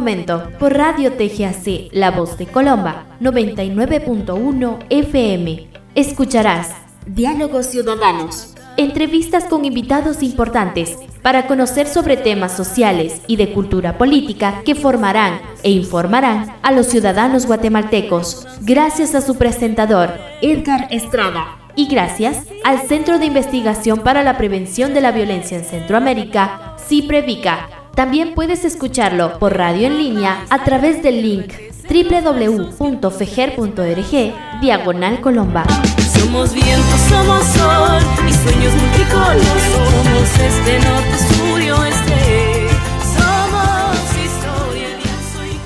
momento, por Radio TGAC, La Voz de Colomba, 99.1 FM, escucharás Diálogos Ciudadanos. Entrevistas con invitados importantes para conocer sobre temas sociales y de cultura política que formarán e informarán a los ciudadanos guatemaltecos. Gracias a su presentador, Edgar Estrada. Y gracias al Centro de Investigación para la Prevención de la Violencia en Centroamérica, CIPREVICA. También puedes escucharlo por radio en línea a través del link www.fejer.org/Colomba. Somos viento, somos sol y sueños multicolor. Somos este norte, sur y oeste. Somos historia, lienzo y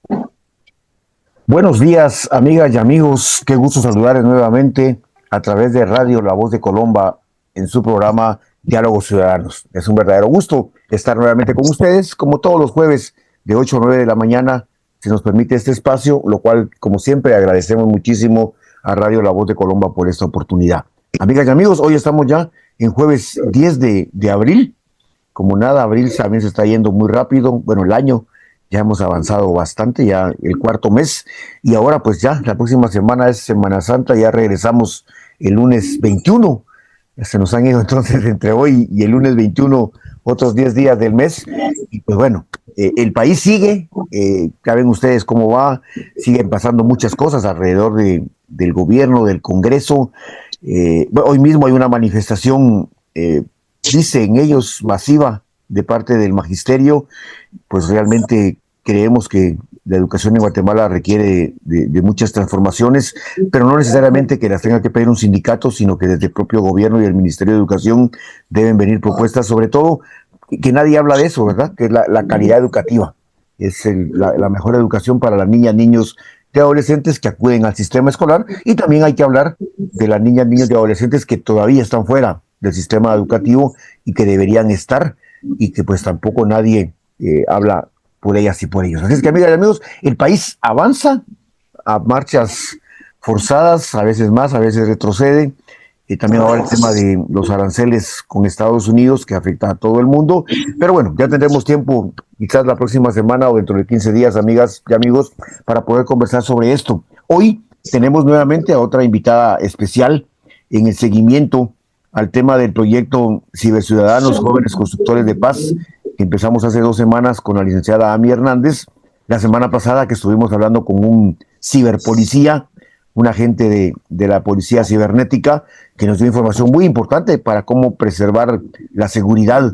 canción. Buenos días, amigas y amigos. Qué gusto saludarles nuevamente a través de Radio La Voz de Colomba en su programa Diálogos Ciudadanos. Es un verdadero gusto estar nuevamente con ustedes, como todos los jueves de 8 a 9 de la mañana, si nos permite este espacio, lo cual, como siempre, agradecemos muchísimo a Radio La Voz de Colomba por esta oportunidad. Amigas y amigos, hoy estamos ya en jueves 10 de abril. Como nada, abril también se está yendo muy rápido. Bueno, el año ya hemos avanzado bastante, ya el cuarto mes. Y ahora pues ya, la próxima semana es Semana Santa, ya regresamos el lunes 21. Se nos han ido entonces entre hoy y el lunes 21 otros 10 días del mes. Y pues bueno, el país sigue, ya ven ustedes cómo va, siguen pasando muchas cosas alrededor del gobierno, del Congreso. Hoy mismo hay una manifestación, dicen ellos, masiva de parte del magisterio. Pues realmente creemos que la educación en Guatemala requiere de muchas transformaciones, pero no necesariamente que las tenga que pedir un sindicato, sino que desde el propio gobierno y el Ministerio de Educación deben venir propuestas, sobre todo, que nadie habla de eso, ¿verdad? Que es la calidad educativa. Es la mejor educación para las niñas, niños y adolescentes que acuden al sistema escolar, y también hay que hablar de las niñas, niños y adolescentes que todavía están fuera del sistema educativo y que deberían estar, y que pues tampoco nadie habla por ellas y por ellos. Así es que, amigas y amigos, el país avanza a marchas forzadas, a veces más, a veces retrocede. También ahora el tema de los aranceles con Estados Unidos, que afecta a todo el mundo. Pero bueno, ya tendremos tiempo, quizás la próxima semana o dentro de 15 días, amigas y amigos, para poder conversar sobre esto. Hoy tenemos nuevamente a otra invitada especial en el seguimiento al tema del proyecto Ciberciudadanos, Jóvenes Constructores de Paz, que empezamos hace 2 semanas con la licenciada Amy Hernández. La semana pasada que estuvimos hablando con un ciberpolicía, un agente de la policía cibernética, que nos dio información muy importante para cómo preservar la seguridad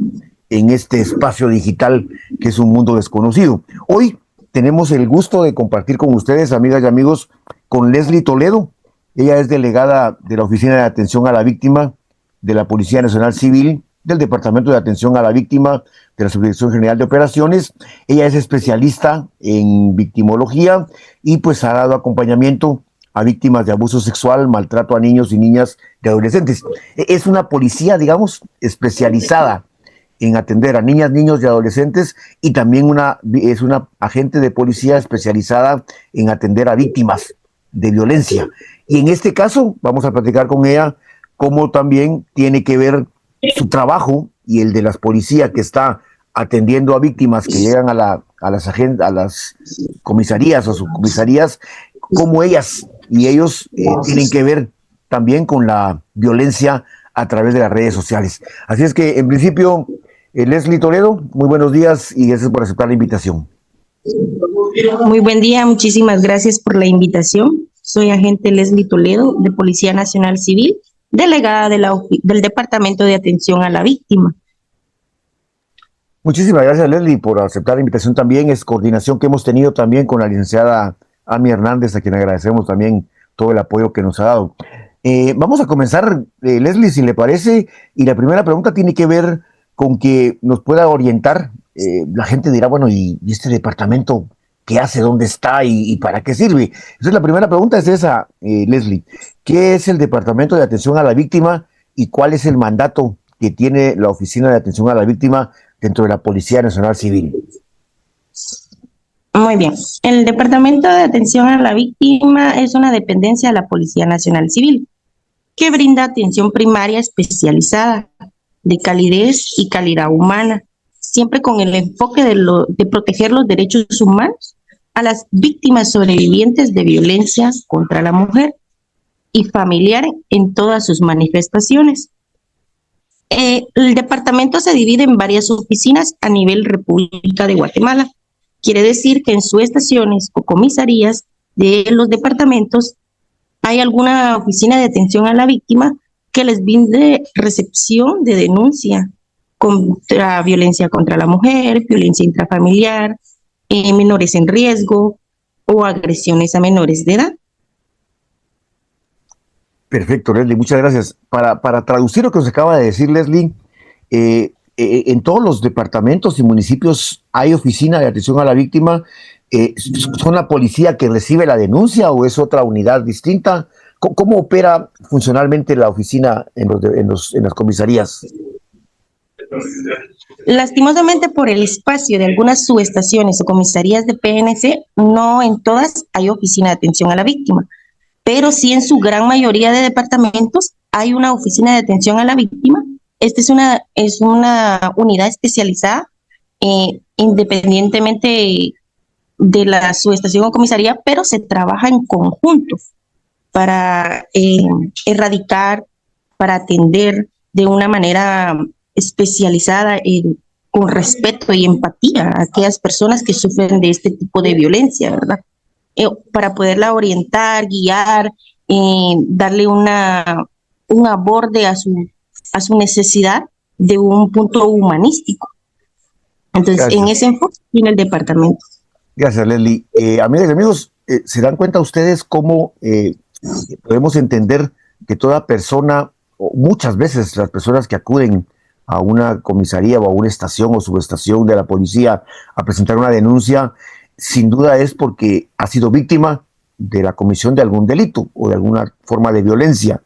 en este espacio digital que es un mundo desconocido. Hoy tenemos el gusto de compartir con ustedes, amigas y amigos, con Leslie Toledo. Ella es delegada de la Oficina de Atención a la Víctima de la Policía Nacional Civil, del Departamento de Atención a la Víctima de la Subdirección General de Operaciones. Ella es especialista en victimología y pues ha dado acompañamiento a víctimas de abuso sexual, maltrato a niños y niñas y adolescentes. Es una policía, digamos, especializada en atender a niñas, niños y adolescentes, y también es una agente de policía especializada en atender a víctimas de violencia. Y en este caso vamos a platicar con ella cómo también tiene que ver su trabajo y el de las policías que está atendiendo a víctimas que llegan a las comisarías o subcomisarías, cómo ellas y ellos tienen que ver también con la violencia a través de las redes sociales. Así es que, en principio, Leslie Toledo, muy buenos días y gracias por aceptar la invitación. Muy buen día, muchísimas gracias por la invitación. Soy agente Leslie Toledo, de Policía Nacional Civil, delegada del Departamento de Atención a la Víctima. Muchísimas gracias, Leslie, por aceptar la invitación también. Es coordinación que hemos tenido también con la licenciada Amy Hernández, a quien agradecemos también todo el apoyo que nos ha dado. Vamos a comenzar, Leslie, si le parece, y la primera pregunta tiene que ver con que nos pueda orientar. La gente dirá, bueno, ¿y este departamento qué hace? ¿Dónde está? ¿Y para qué sirve? Entonces, la primera pregunta es esa, Leslie. ¿Qué es el Departamento de Atención a la Víctima y cuál es el mandato que tiene la Oficina de Atención a la Víctima dentro de la Policía Nacional Civil? Muy bien. El Departamento de Atención a la Víctima es una dependencia de la Policía Nacional Civil que brinda atención primaria especializada de calidez y calidad humana siempre con el enfoque de proteger los derechos humanos a las víctimas sobrevivientes de violencia contra la mujer y familiar en todas sus manifestaciones. El departamento se divide en varias oficinas a nivel República de Guatemala. Quiere decir que en sus estaciones o comisarías de los departamentos hay alguna oficina de atención a la víctima que les brinde recepción de denuncia contra violencia contra la mujer, violencia intrafamiliar, menores en riesgo o agresiones a menores de edad. Perfecto, Leslie, muchas gracias. Para traducir lo que nos acaba de decir Leslie, en todos los departamentos y municipios hay oficina de atención a la víctima. ¿Son la policía que recibe la denuncia o es otra unidad distinta? ¿Cómo opera funcionalmente la oficina en las comisarías? Lastimosamente, por el espacio de algunas subestaciones o comisarías de PNC, no en todas hay oficina de atención a la víctima, pero sí en su gran mayoría de departamentos hay una oficina de atención a la víctima. Esta es una unidad especializada, independientemente de la subestación o comisaría, pero se trabaja en conjunto para erradicar, para atender de una manera especializada con respeto y empatía a aquellas personas que sufren de este tipo de violencia, ¿verdad? Para poderla orientar, guiar, darle un aborde a su necesidad de un punto humanístico. Entonces, Gracias. en ese enfoque tiene el departamento. Gracias, Leslie. Amigas y amigos, ¿se dan cuenta ustedes cómo podemos entender que toda persona, o muchas veces las personas que acuden a una comisaría o a una estación o subestación de la policía a presentar una denuncia, sin duda es porque ha sido víctima de la comisión de algún delito o de alguna forma de violencia?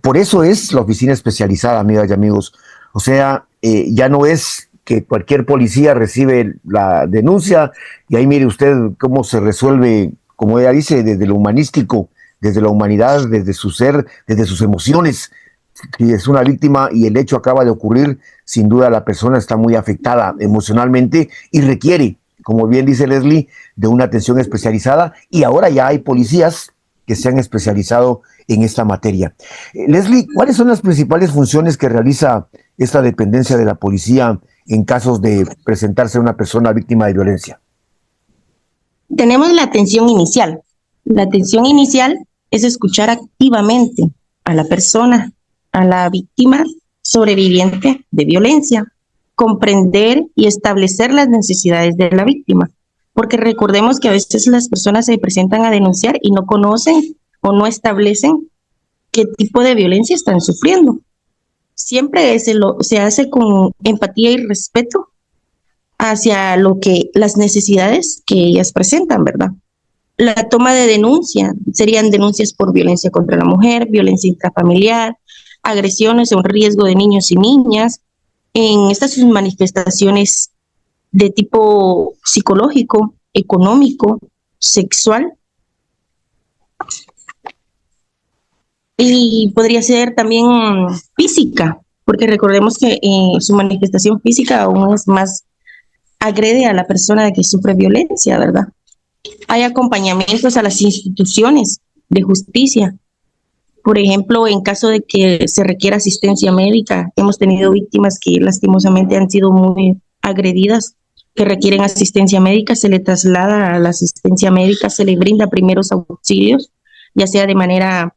Por eso es la oficina especializada, amigas y amigos. O sea, ya no es que cualquier policía recibe la denuncia y ahí mire usted cómo se resuelve, como ella dice, desde lo humanístico, desde la humanidad, desde su ser, desde sus emociones. Si es una víctima y el hecho acaba de ocurrir, sin duda la persona está muy afectada emocionalmente y requiere, como bien dice Leslie, de una atención especializada, y ahora ya hay policías que se han especializado en esta materia. Leslie, ¿cuáles son las principales funciones que realiza esta dependencia de la policía en casos de presentarse una persona víctima de violencia? Tenemos la atención inicial. La atención inicial es escuchar activamente a la persona, a la víctima sobreviviente de violencia, comprender y establecer las necesidades de la víctima, porque recordemos que a veces las personas se presentan a denunciar y no conocen o no establecen qué tipo de violencia están sufriendo. Siempre se hace con empatía y respeto hacia las necesidades que ellas presentan, ¿verdad? La toma de denuncia serían denuncias por violencia contra la mujer, violencia intrafamiliar, agresiones o un riesgo de niños y niñas. En estas sus manifestaciones de tipo psicológico, económico, sexual, y podría ser también física, porque recordemos que su manifestación física aún es más agrede a la persona que sufre violencia, ¿verdad? Hay acompañamientos a las instituciones de justicia. Por ejemplo, en caso de que se requiera asistencia médica, hemos tenido víctimas que lastimosamente han sido muy agredidas, que requieren asistencia médica, se le traslada a la asistencia médica, se le brinda primeros auxilios, ya sea de manera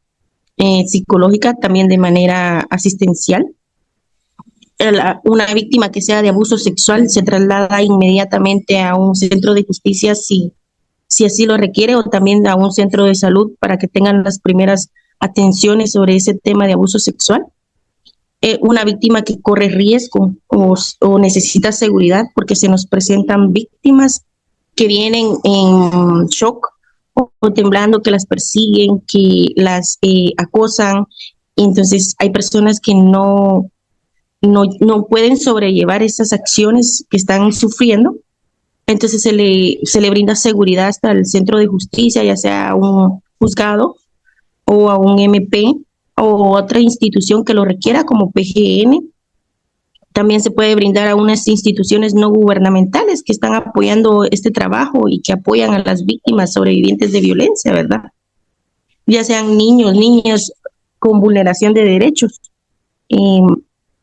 psicológica, también de manera asistencial. Una víctima que sea de abuso sexual se traslada inmediatamente a un centro de justicia si así lo requiere, o también a un centro de salud para que tengan las primeras atenciones sobre ese tema de abuso sexual. Una víctima que corre riesgo o necesita seguridad, porque se nos presentan víctimas que vienen en shock o temblando, que las persiguen, que las acosan. Entonces hay personas que no pueden sobrellevar esas acciones que están sufriendo. Entonces se le brinda seguridad hasta el centro de justicia, ya sea a un juzgado o a un MP o otra institución que lo requiera, como PGN, También se puede brindar a unas instituciones no gubernamentales que están apoyando este trabajo y que apoyan a las víctimas sobrevivientes de violencia, ¿verdad? Ya sean niños, niñas con vulneración de derechos.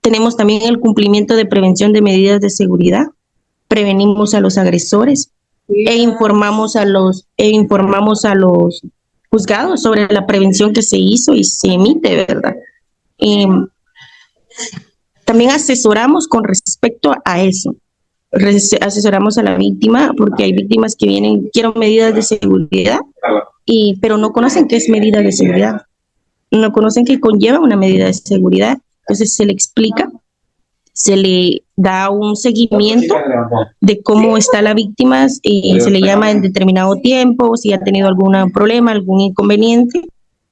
Tenemos también el cumplimiento de prevención de medidas de seguridad. Prevenimos a los agresores e informamos a los juzgados sobre la prevención que se hizo y se emite, ¿verdad? También asesoramos con respecto a eso. Asesoramos a la víctima porque hay víctimas que vienen, quiero medidas de seguridad, pero no conocen qué es medida de seguridad. No conocen que conlleva una medida de seguridad. Entonces se le explica, se le da un seguimiento de cómo está la víctima, se le llama en determinado tiempo, si ha tenido algún problema, algún inconveniente.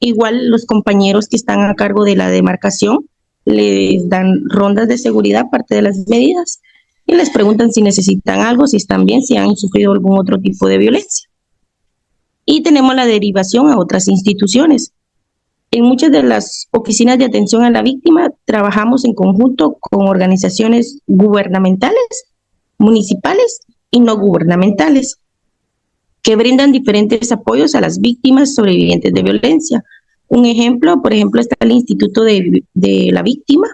Igual los compañeros que están a cargo de la demarcación les dan rondas de seguridad, parte de las medidas, y les preguntan si necesitan algo, si están bien, si han sufrido algún otro tipo de violencia. Y tenemos la derivación a otras instituciones. En muchas de las oficinas de atención a la víctima trabajamos en conjunto con organizaciones gubernamentales, municipales y no gubernamentales, que brindan diferentes apoyos a las víctimas sobrevivientes de violencia. Un ejemplo, por ejemplo, está el Instituto de la Víctima,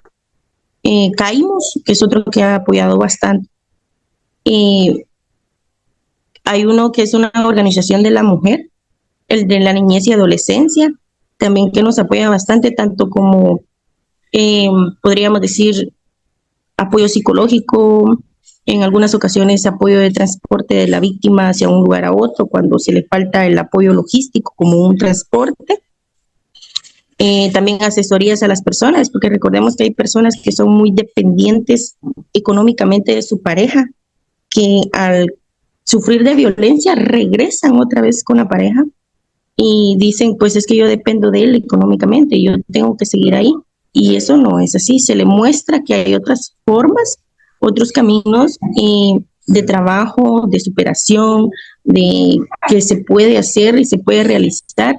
CAIMOS, que es otro que ha apoyado bastante. Hay uno que es una organización de la mujer, el de la niñez y adolescencia, también que nos apoya bastante, tanto como, podríamos decir, apoyo psicológico, en algunas ocasiones apoyo de transporte de la víctima hacia un lugar a otro, cuando se le falta el apoyo logístico como un transporte. También asesorías a las personas, porque recordemos que hay personas que son muy dependientes económicamente de su pareja, que al sufrir de violencia regresan otra vez con la pareja y dicen, pues es que yo dependo de él económicamente, yo tengo que seguir ahí. Y eso no es así, se le muestra que hay otras formas, otros caminos de trabajo, de superación, de que se puede hacer y se puede realizar,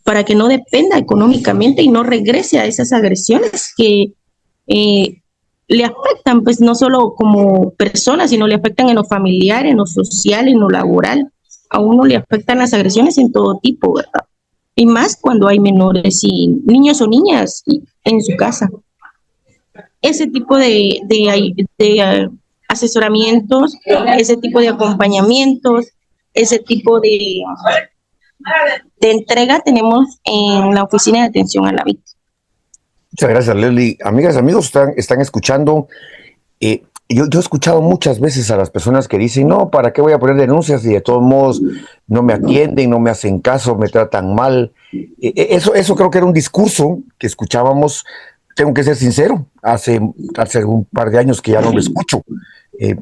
para que no dependa económicamente y no regrese a esas agresiones que le afectan, pues no solo como persona, sino le afectan en lo familiar, en lo social, en lo laboral. A uno le afectan las agresiones en todo tipo, ¿verdad? Y más cuando hay menores y niños o niñas en su casa. Ese tipo de asesoramientos, ese tipo de acompañamientos, ese tipo de entrega tenemos en la Oficina de Atención a la Víctima. Muchas gracias, Leslie. Amigas, amigos, están escuchando. Yo he escuchado muchas veces a las personas que dicen, no, ¿para qué voy a poner denuncias si de todos modos no me atienden, no me hacen caso, me tratan mal? Eso creo que era un discurso que escuchábamos, tengo que ser sincero, hace un par de años que ya no lo escucho.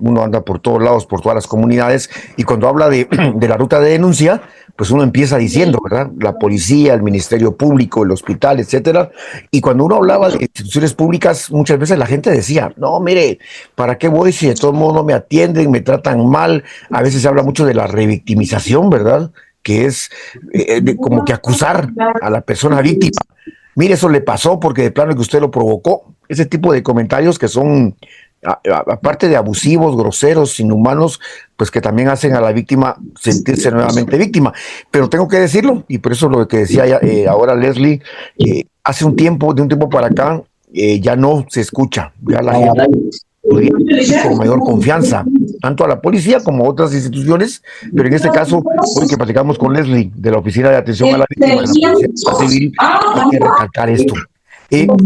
Uno anda por todos lados, por todas las comunidades, y cuando habla de la ruta de denuncia, pues uno empieza diciendo, ¿verdad? La policía, el Ministerio Público, el hospital, etcétera. Y cuando uno hablaba de instituciones públicas, muchas veces la gente decía, no, mire, ¿para qué voy si de todo modo no me atienden, me tratan mal? A veces se habla mucho de la revictimización, ¿verdad? Que es como que acusar a la persona víctima. Mire, eso le pasó porque de plano que usted lo provocó. Ese tipo de comentarios que son, aparte de abusivos, groseros, inhumanos, pues que también hacen a la víctima sentirse nuevamente víctima. Pero tengo que decirlo, y por eso lo que decía ahora Leslie, hace un tiempo, de un tiempo para acá, ya no se escucha, ya la gente podría decir con mayor confianza, tanto a la policía como a otras instituciones, pero en este caso, hoy que platicamos con Leslie de la Oficina de Atención a la Víctima de la Policía Civil, hay que recalcar esto.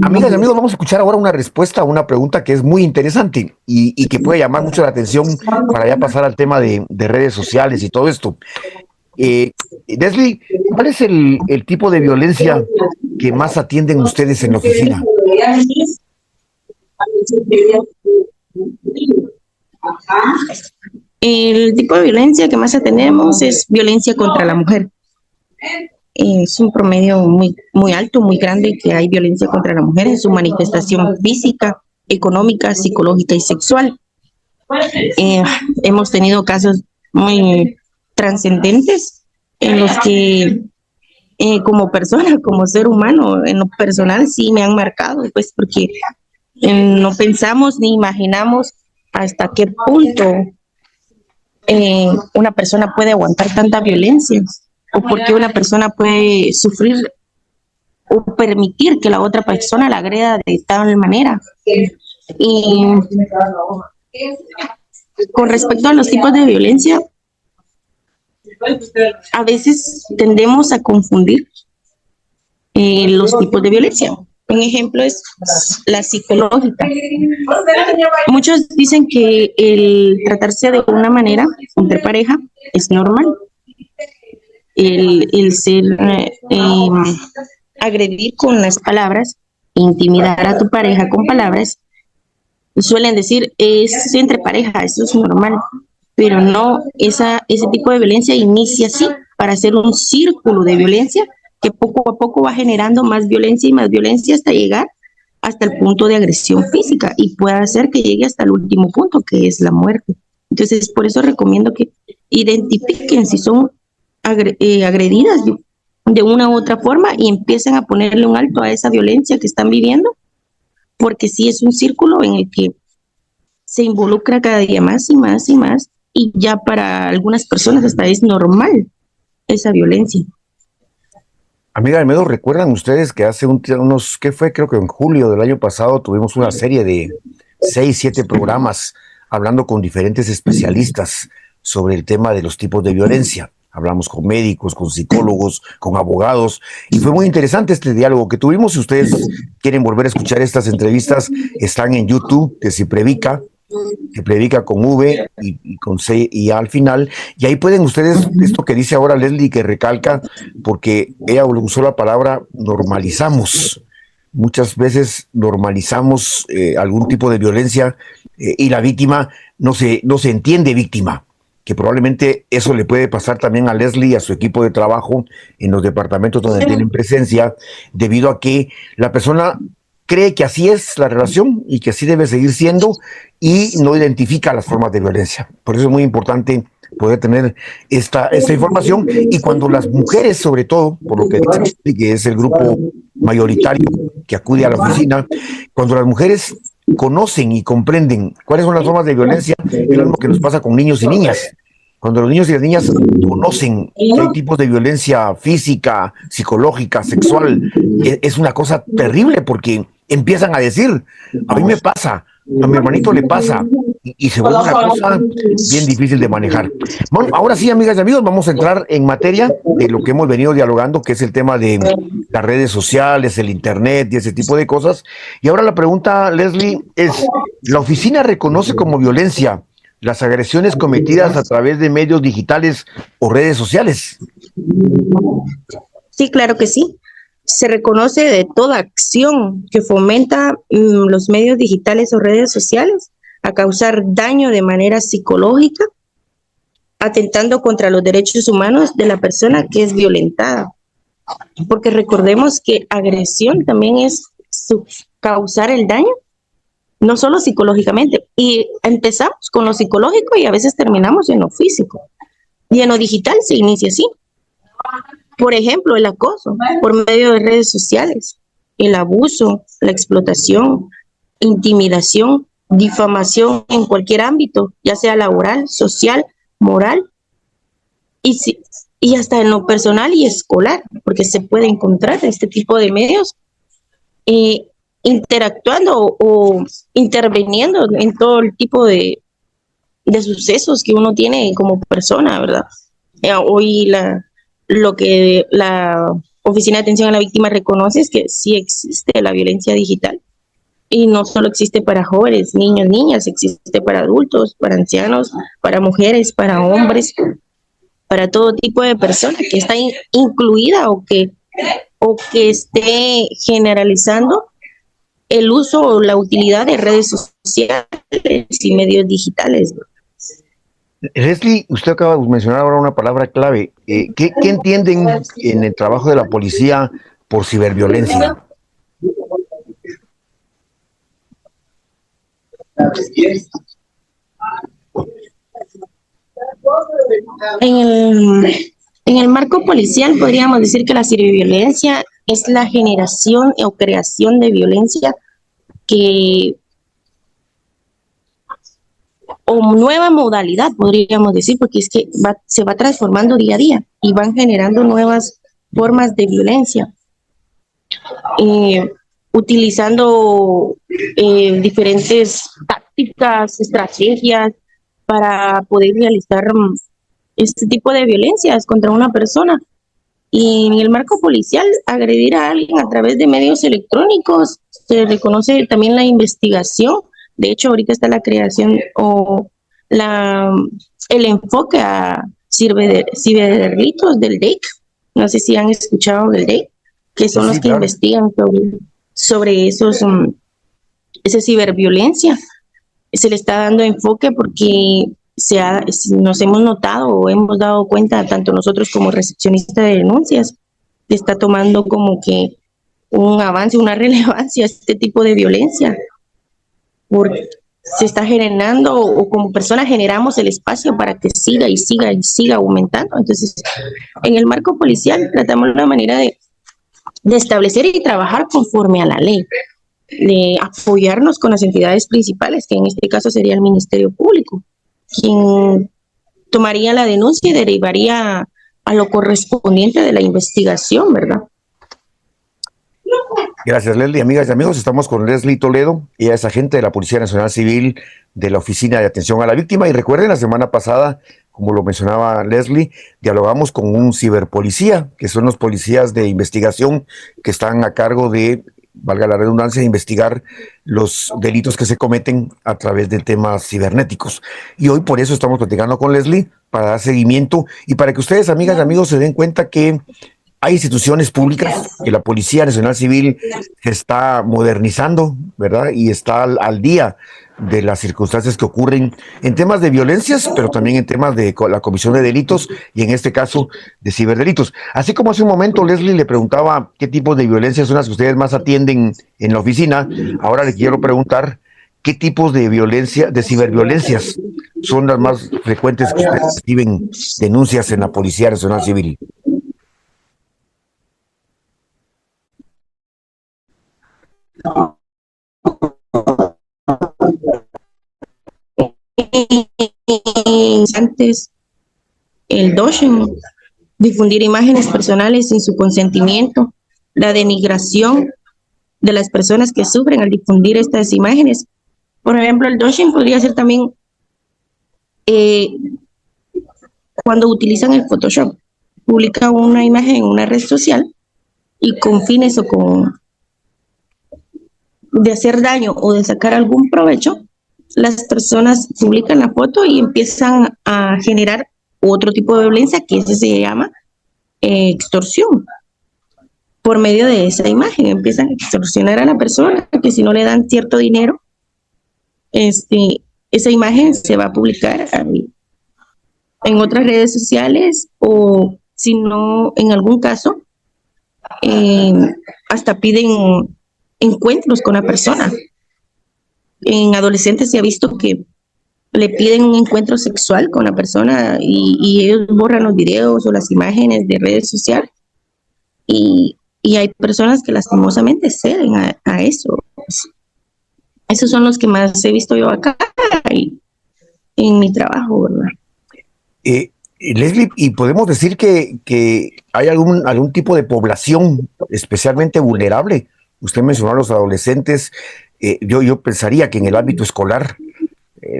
Amigas y amigos, vamos a escuchar ahora una respuesta a una pregunta que es muy interesante y que puede llamar mucho la atención para ya pasar al tema de redes sociales y todo esto. Leslie, ¿cuál es el tipo de violencia que más atienden ustedes en la oficina? El tipo de violencia que más atendemos es violencia contra la mujer. Es un promedio muy alto, muy grande, que hay violencia contra la mujer en su manifestación física, económica, psicológica y sexual. Hemos tenido casos muy trascendentes en los que como persona, como ser humano, en lo personal sí me han marcado, pues porque No pensamos ni imaginamos hasta qué punto una persona puede aguantar tanta violencia o por qué una persona puede sufrir o permitir que la otra persona la agreda de tal manera. Y con respecto a los tipos de violencia, a veces tendemos a confundir los tipos de violencia. Un ejemplo es la psicológica. Muchos dicen que el tratarse de una manera entre pareja es normal. El ser agredir con las palabras, intimidar a tu pareja con palabras, suelen decir es entre pareja, eso es normal, pero no, ese tipo de violencia inicia así para hacer un círculo de violencia que poco a poco va generando más violencia y más violencia hasta llegar hasta el punto de agresión física y puede hacer que llegue hasta el último punto, que es la muerte. Entonces, por eso recomiendo que identifiquen si son agredidas de una u otra forma y empiecen a ponerle un alto a esa violencia que están viviendo, porque sí es un círculo en el que se involucra cada día más y más y más, y ya para algunas personas hasta es normal esa violencia. Amiga Almedo, ¿recuerdan ustedes que hace unos, ¿qué fue? Creo que en julio del año pasado tuvimos una serie de 6, 7 programas hablando con diferentes especialistas sobre el tema de los tipos de violencia? Hablamos con médicos, con psicólogos, con abogados, y fue muy interesante este diálogo que tuvimos. Si ustedes quieren volver a escuchar estas entrevistas, están en YouTube, que se predica con V y con C y A al final, y ahí pueden ustedes, esto que dice ahora Leslie, que recalca, porque ella usó la palabra normalizamos. Muchas veces normalizamos algún tipo de violencia y la víctima no se entiende víctima, que probablemente eso le puede pasar también a Leslie y a su equipo de trabajo en los departamentos donde tienen presencia, debido a que la persona cree que así es la relación y que así debe seguir siendo y no identifica las formas de violencia. Por eso es muy importante poder tener esta información, y cuando las mujeres, sobre todo, por lo que dice que es el grupo mayoritario que acude a la oficina, cuando las mujeres conocen y comprenden cuáles son las formas de violencia, es lo mismo que nos pasa con niños y niñas. Cuando los niños y las niñas conocen que hay tipos de violencia física, psicológica, sexual, es una cosa terrible, porque empiezan a decir, a mí me pasa, a mi hermanito le pasa, y se vuelve una cosa bien difícil de manejar. Bueno, ahora sí, amigas y amigos, vamos a entrar en materia de lo que hemos venido dialogando, que es el tema de las redes sociales, el internet y ese tipo de cosas. Y ahora la pregunta, Leslie, es, ¿la oficina reconoce como violencia las agresiones cometidas a través de medios digitales o redes sociales? Sí, claro que sí. Se reconoce de toda acción que fomenta los medios digitales o redes sociales a causar daño de manera psicológica, atentando contra los derechos humanos de la persona que es violentada. Porque recordemos que agresión también es causar el daño, no solo psicológicamente. Y empezamos con lo psicológico y a veces terminamos en lo físico. Y en lo digital se inicia así. Por ejemplo, el acoso por medio de redes sociales, el abuso, la explotación, intimidación, difamación en cualquier ámbito, ya sea laboral, social, moral, y hasta en lo personal y escolar, porque se puede encontrar este tipo de medios interactuando o interviniendo en todo el tipo de sucesos que uno tiene como persona, ¿verdad? Hoy lo que la Oficina de Atención a la Víctima reconoce es que sí existe la violencia digital, y no solo existe para jóvenes, niños, niñas, existe para adultos, para ancianos, para mujeres, para hombres, para todo tipo de personas que está incluida o que esté generalizando el uso o la utilidad de redes sociales y medios digitales. Leslie, usted acaba de mencionar ahora una palabra clave. ¿Qué entienden en el trabajo de la policía por ciberviolencia? En el marco policial podríamos decir que la ciberviolencia es la generación o creación de violencia que, o nueva modalidad, podríamos decir, porque es que se va transformando día a día y van generando nuevas formas de violencia, utilizando diferentes tácticas, estrategias para poder realizar este tipo de violencias contra una persona. Y en el marco policial, agredir a alguien a través de medios electrónicos, se reconoce también la investigación. De hecho, ahorita está la creación o el enfoque a ciberdelitos del DEIC. No sé si han escuchado del DEIC, que son los que investigan sobre esa ciberviolencia. Se le está dando enfoque porque nos hemos notado o hemos dado cuenta, tanto nosotros como recepcionistas de denuncias, que está tomando como que un avance, una relevancia este tipo de violencia, porque se está generando, o como personas generamos el espacio para que siga y siga y siga aumentando. Entonces, en el marco policial tratamos una manera de establecer y trabajar conforme a la ley, de apoyarnos con las entidades principales, que en este caso sería el Ministerio Público, quien tomaría la denuncia y derivaría a lo correspondiente de la investigación, ¿verdad? Gracias, Leslie. Amigas y amigos, estamos con Leslie Toledo. Ella es agente de la Policía Nacional Civil de la Oficina de Atención a la Víctima. Y recuerden, la semana pasada, como lo mencionaba Leslie, dialogamos con un ciberpolicía, que son los policías de investigación que están a cargo de, valga la redundancia, de investigar los delitos que se cometen a través de temas cibernéticos. Y hoy por eso estamos platicando con Leslie, para dar seguimiento y para que ustedes, amigas y amigos, se den cuenta que hay instituciones públicas, que la Policía Nacional Civil se está modernizando, ¿verdad? Y está al día de las circunstancias que ocurren en temas de violencias, pero también en temas de la comisión de delitos y en este caso de ciberdelitos. Así como hace un momento Leslie le preguntaba qué tipo de violencias son las que ustedes más atienden en la oficina, ahora le quiero preguntar qué tipos de violencia, de ciberviolencias son las más frecuentes que ustedes reciben denuncias en la Policía Nacional Civil. Antes, el doxing, difundir imágenes personales sin su consentimiento, la denigración de las personas que sufren al difundir estas imágenes. Por ejemplo, el doxing podría ser también cuando utilizan el Photoshop, publica una imagen en una red social y con fines o de hacer daño o de sacar algún provecho, las personas publican la foto y empiezan a generar otro tipo de violencia, que ese se llama extorsión. Por medio de esa imagen empiezan a extorsionar a la persona, que si no le dan cierto dinero, esa imagen se va a publicar en otras redes sociales, o si no, en algún caso, hasta piden encuentros con la persona. En adolescentes se ha visto que le piden un encuentro sexual con la persona y ellos borran los videos o las imágenes de redes sociales, y hay personas que lastimosamente ceden a eso. Esos son los que más he visto yo acá en mi trabajo, ¿verdad? Leslie, ¿y podemos decir que hay algún tipo de población especialmente vulnerable? Usted mencionó a los adolescentes. Yo pensaría que en el ámbito escolar,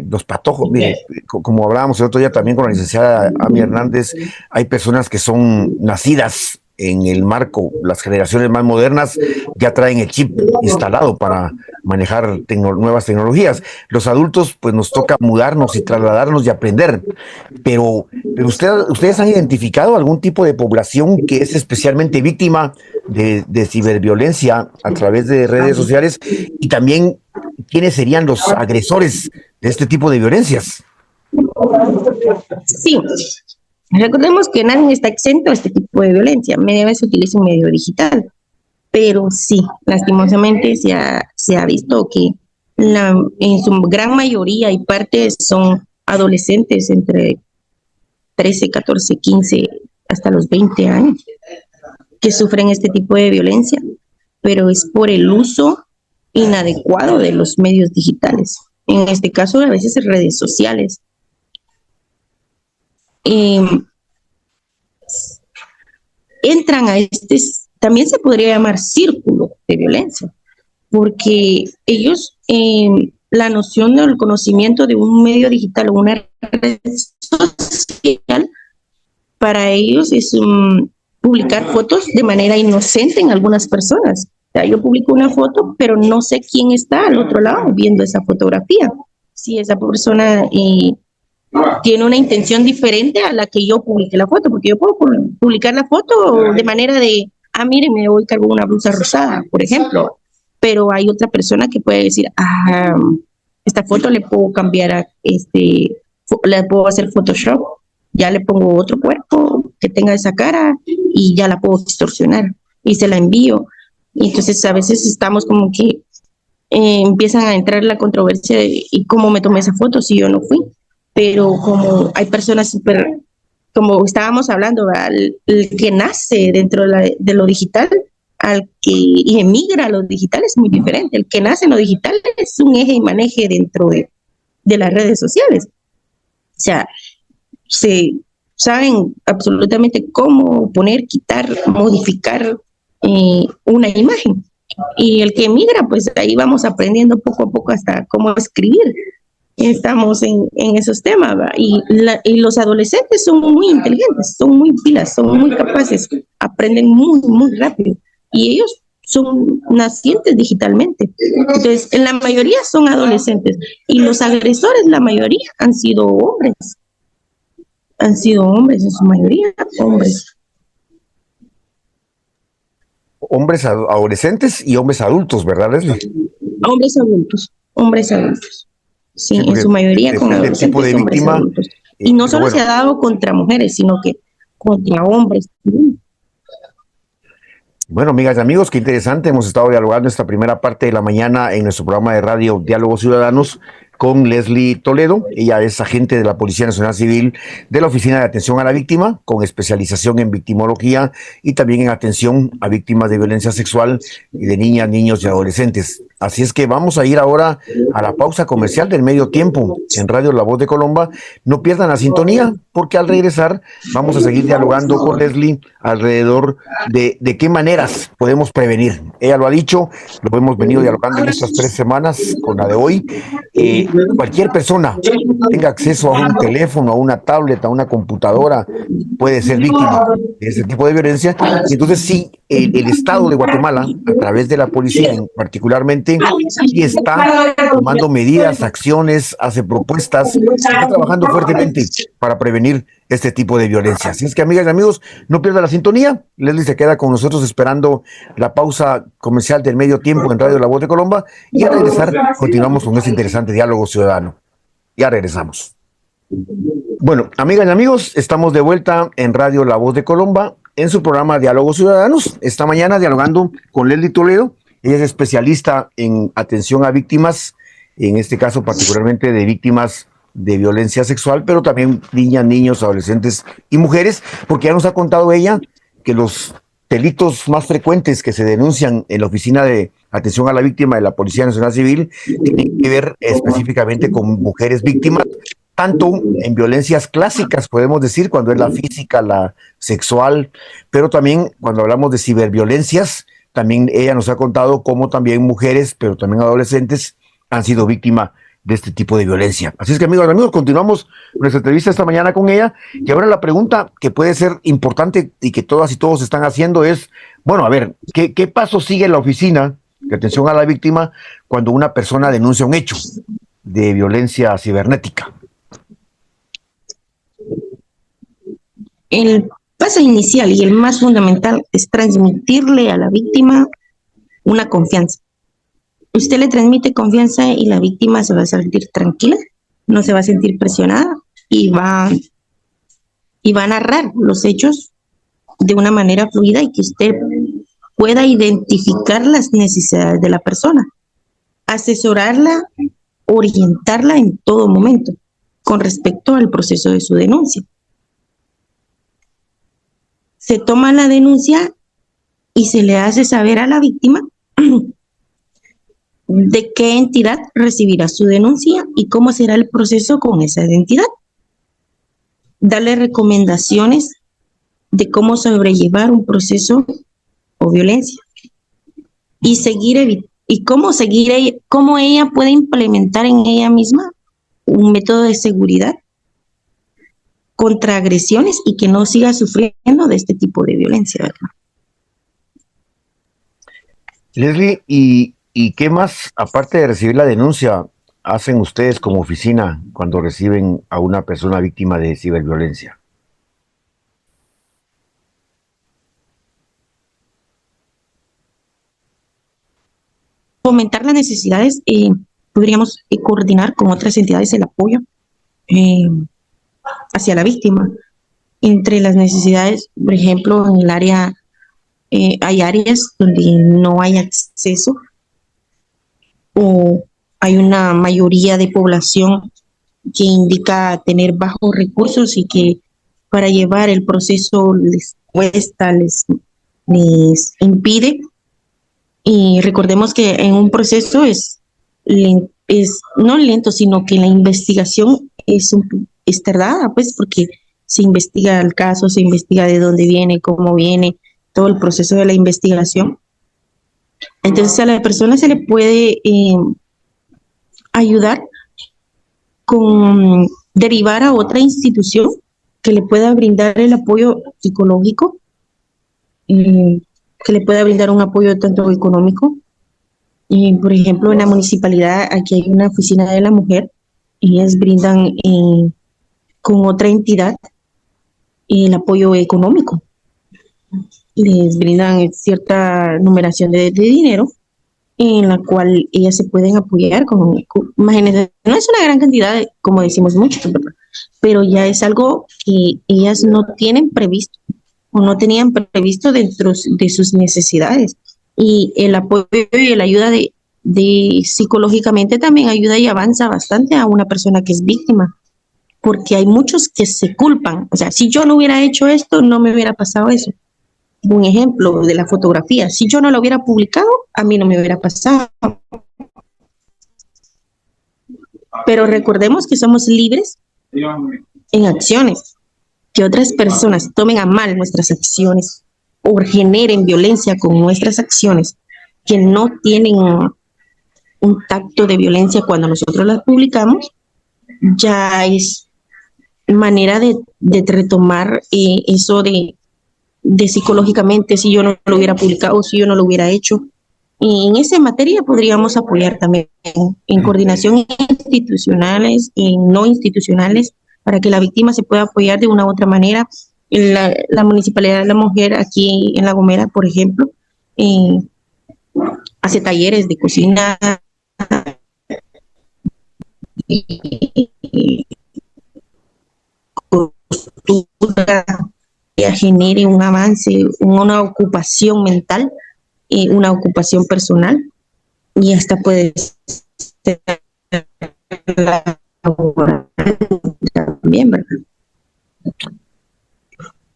los patojos, mire, como hablábamos el otro día también con la licenciada Ami Hernández, hay personas que son nacidas en el marco, las generaciones más modernas ya traen el chip instalado para manejar nuevas tecnologías. Los adultos, pues nos toca mudarnos y trasladarnos y aprender. Pero ¿ustedes han identificado algún tipo de población que es especialmente víctima de ciberviolencia a través de redes sociales? Y también, ¿quiénes serían los agresores de este tipo de violencias? Sí. Recordemos que nadie está exento a este tipo de violencia. Media vez se utiliza un medio digital, pero sí, lastimosamente se ha visto que en su gran mayoría y parte son adolescentes entre 13, 14, 15 hasta los 20 años que sufren este tipo de violencia, pero es por el uso inadecuado de los medios digitales. En este caso, a veces redes sociales. Entran a también se podría llamar círculo de violencia, porque ellos, la noción del conocimiento de un medio digital o una red social, para ellos es publicar fotos de manera inocente en algunas personas. O sea, yo publico una foto, pero no sé quién está al otro lado viendo esa fotografía. Si esa persona tiene una intención diferente a la que yo publique la foto, porque yo puedo publicar la foto de manera de, mire, me voy cargo una blusa rosada, por ejemplo, pero hay otra persona que puede decir, esta foto le puedo cambiar le puedo hacer Photoshop, ya le pongo otro cuerpo que tenga esa cara y ya la puedo distorsionar y se la envío. Y entonces a veces estamos como que empiezan a entrar en la controversia de ¿y cómo me tomé esa foto si yo no fui? Pero como hay personas como estábamos hablando, el que nace dentro de lo digital y emigra a lo digital es muy diferente. El que nace en lo digital es un eje y maneje dentro de las redes sociales. O sea, se saben absolutamente cómo poner, quitar, modificar una imagen. Y el que emigra, pues ahí vamos aprendiendo poco a poco hasta cómo escribir. Estamos en esos temas, ¿verdad? Y los adolescentes son muy inteligentes, son muy pilas, son muy capaces, aprenden muy, muy rápido. Y ellos son nacientes digitalmente. Entonces, en la mayoría son adolescentes. Y los agresores, la mayoría, han sido hombres. Han sido hombres, en su mayoría, hombres. Hombres adolescentes y hombres adultos, ¿verdad, Leslie? Hombres adultos. Sí, en su mayoría con adolescentes, tipo de hombres víctima, adultos. Y no solo se ha dado contra mujeres, sino que contra hombres. Bueno, amigas y amigos, qué interesante. Hemos estado dialogando esta primera parte de la mañana en nuestro programa de radio Diálogos Ciudadanos con Leslie Toledo. Ella es agente de la Policía Nacional Civil de la Oficina de Atención a la Víctima, con especialización en victimología y también en atención a víctimas de violencia sexual y de niñas, niños y adolescentes. Así es que vamos a ir ahora a la pausa comercial del medio tiempo en Radio La Voz de Colomba. No pierdan la sintonía, porque al regresar vamos a seguir dialogando con Leslie alrededor de qué maneras podemos prevenir. Ella lo ha dicho, lo hemos venido dialogando en estas 3 semanas con la de hoy. Cualquier persona tenga acceso a un teléfono, a una tablet, a una computadora, puede ser víctima de ese tipo de violencia. Y entonces sí, el Estado de Guatemala, a través de la policía particularmente, sí está tomando medidas, acciones, hace propuestas, está trabajando fuertemente para prevenir este tipo de violencia. Así es que, amigas y amigos, no pierdan la sintonía. Leslie se queda con nosotros esperando la pausa comercial del medio tiempo en Radio La Voz de Colomba, y al regresar continuamos con este interesante diálogo ciudadano. Ya regresamos. Bueno, amigas y amigos, estamos de vuelta en Radio La Voz de Colomba en su programa Diálogos Ciudadanos. Esta mañana dialogando con Leslie Toledo. Ella es especialista en atención a víctimas, en este caso particularmente de víctimas de violencia sexual, pero también niñas, niños, adolescentes y mujeres, porque ya nos ha contado ella que los delitos más frecuentes que se denuncian en la Oficina de Atención a la Víctima de la Policía Nacional Civil tienen que ver específicamente con mujeres víctimas, tanto en violencias clásicas, podemos decir, cuando es la física, la sexual, pero también cuando hablamos de ciberviolencias, también ella nos ha contado cómo también mujeres, pero también adolescentes, han sido víctimas de este tipo de violencia. Así es que, amigos, continuamos nuestra entrevista esta mañana con ella. Y ahora la pregunta que puede ser importante y que todas y todos están haciendo es, bueno, a ver, ¿qué paso sigue la Oficina de Atención a la Víctima cuando una persona denuncia un hecho de violencia cibernética? El paso inicial y el más fundamental es transmitirle a la víctima una confianza. Usted le transmite confianza y la víctima se va a sentir tranquila, no se va a sentir presionada y va a narrar los hechos de una manera fluida y que usted pueda identificar las necesidades de la persona, asesorarla, orientarla en todo momento con respecto al proceso de su denuncia. Se toma la denuncia y se le hace saber a la víctima de qué entidad recibirá su denuncia y cómo será el proceso con esa entidad. Darle recomendaciones de cómo sobrellevar un proceso o violencia y cómo ella puede implementar en ella misma un método de seguridad contra agresiones y que no siga sufriendo de este tipo de violencia, ¿verdad? Leslie, ¿y qué más, aparte de recibir la denuncia, hacen ustedes como oficina cuando reciben a una persona víctima de ciberviolencia? Fomentar las necesidades, podríamos coordinar con otras entidades el apoyo hacia la víctima. Entre las necesidades, por ejemplo, en el área, hay áreas donde no hay acceso o hay una mayoría de población que indica tener bajos recursos y que para llevar el proceso les cuesta, les impide. Y recordemos que en un proceso es no lento, sino que la investigación es tardada, pues, porque se investiga el caso, se investiga de dónde viene, cómo viene, todo el proceso de la investigación. Entonces a la persona se le puede ayudar con derivar a otra institución que le pueda brindar el apoyo psicológico, que le pueda brindar un apoyo tanto económico. Por ejemplo, en la municipalidad aquí hay una oficina de la mujer, ellas brindan con otra entidad el apoyo económico. Les brindan cierta numeración de dinero en la cual ellas se pueden apoyar imagínense, no es una gran cantidad, como decimos mucho, pero ya es algo que ellas no tienen previsto o no tenían previsto dentro de sus necesidades. Y el apoyo y la ayuda de psicológicamente también ayuda y avanza bastante a una persona que es víctima, porque hay muchos que se culpan. O sea, si yo no hubiera hecho esto, no me hubiera pasado eso. Un ejemplo de la fotografía, si yo no lo hubiera publicado, a mí no me hubiera pasado. Pero recordemos que somos libres en acciones. Que otras personas tomen a mal nuestras acciones o generen violencia con nuestras acciones, que no tienen un tacto de violencia cuando nosotros las publicamos, ya es manera de retomar eso de psicológicamente, si yo no lo hubiera publicado, si yo no lo hubiera hecho. Y en esa materia podríamos apoyar también en coordinación institucionales y no institucionales para que la víctima se pueda apoyar de una u otra manera. La Municipalidad de la Mujer aquí en La Gomera, por ejemplo, hace talleres de cocina y costura, que genere un avance, una ocupación mental, una ocupación personal, y hasta puede ser también, ¿verdad?